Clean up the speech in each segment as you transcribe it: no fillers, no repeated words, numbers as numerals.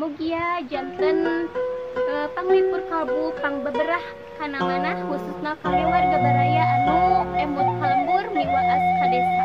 Mugia janten panglipur kalbu pang beberah kana manah khususna kangge warga baraya anu emut kalembur miwaas ka desa.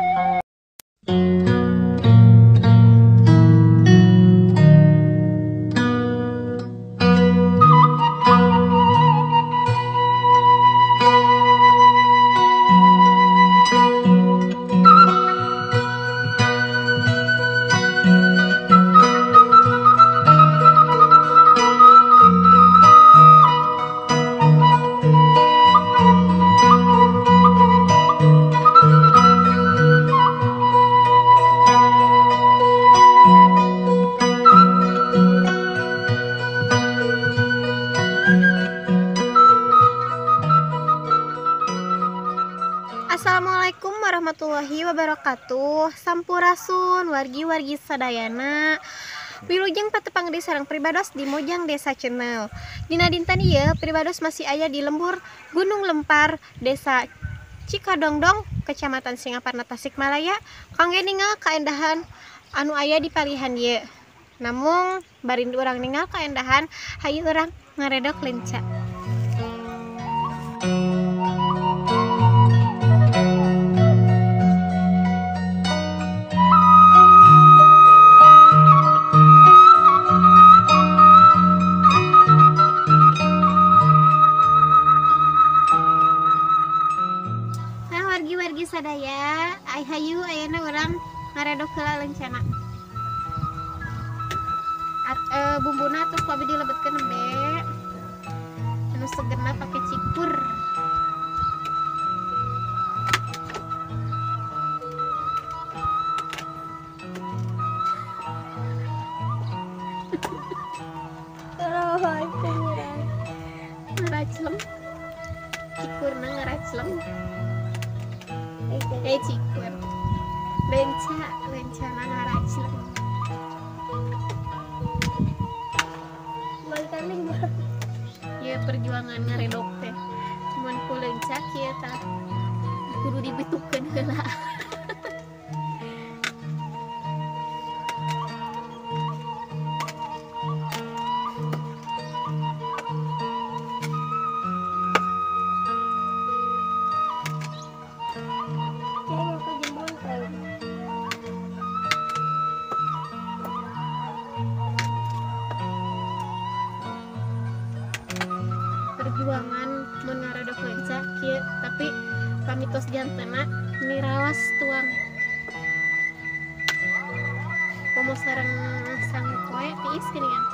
Assalamualaikum warahmatullahi wabarakatuh. Sampurasun wargi-wargi sadayana. Wilujeng patepang di sareng pribados di Mojang Desa Channel. Dina dinten ieu pribados masih aya di lembur Gunung Lempar, Desa Cikadongdong, Kecamatan Singaparna, Tasikmalaya. Kangge ningal kaendahan anu aya di palihan ieu. Namung bari urang ningal kaendahan, hayu urang ngaredok lenca. Wargi-wargi sadaya, ai hayu ayeuna urang ngaredok heula lencana. Bumbuna atuh ku abdi dilebetkeun nembe. Anu segerna pake cikur. Ngaraclem. Cikurna ngaraclem. Cikur lencana ngaraclem ya perjuangan ngaredok teh mun ku lenca kieu tah kudu dibitukeun heula. Perjuangan mun ngaredok lenca kieu tapi pamitos jantena niraos tuang komo sareng sang koe tiis geuningan.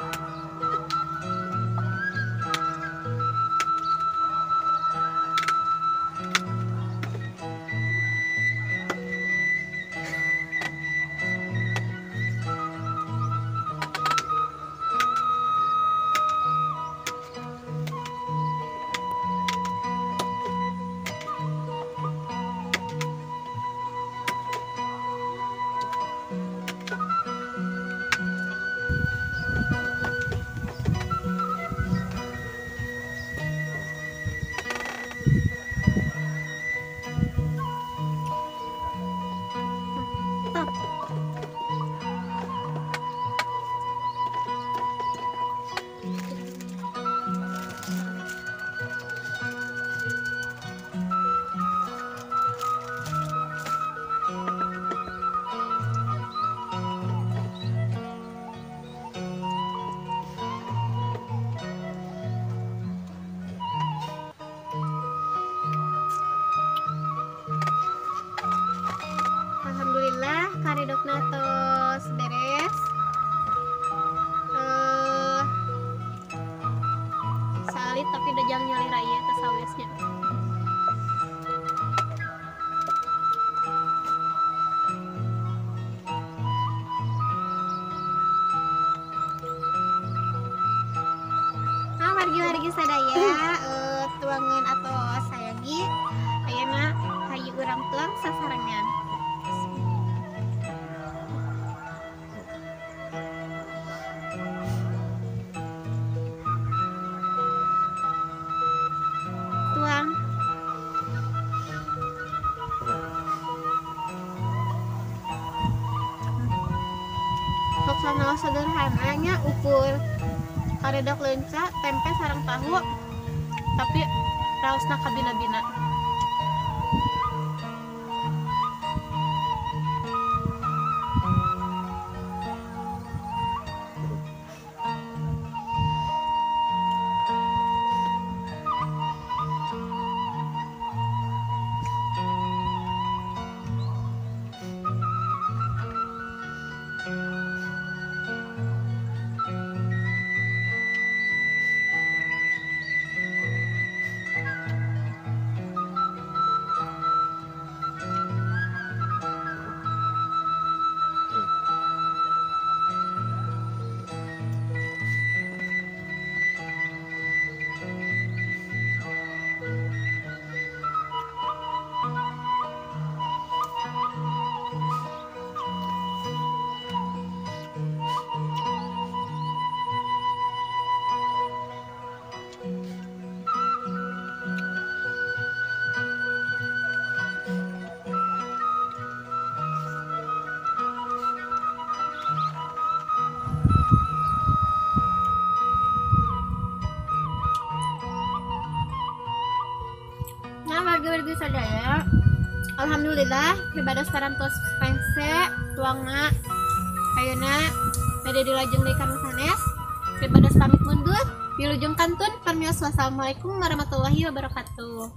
Alhamdulillah karedokna tos beres. Salit tapi dejang nyali raya tos sawesnya. Nah wargi-wargi sadaya tuangan atau sayagi ayeuna hayu urang tuang sasarengan. Tuang sok sederhananya ukur karedak lenca tempe sarang tahu tapi raosna kabina-bina. Nah, warga-warga sadaya, alhamdulillah ibadah sarantos pengse tuangna ayeuna bade dilajeng deui kana sanes. Ibadah pamit mundur wilujeng kantun. Wassalamualaikum warahmatullahi wabarakatuh.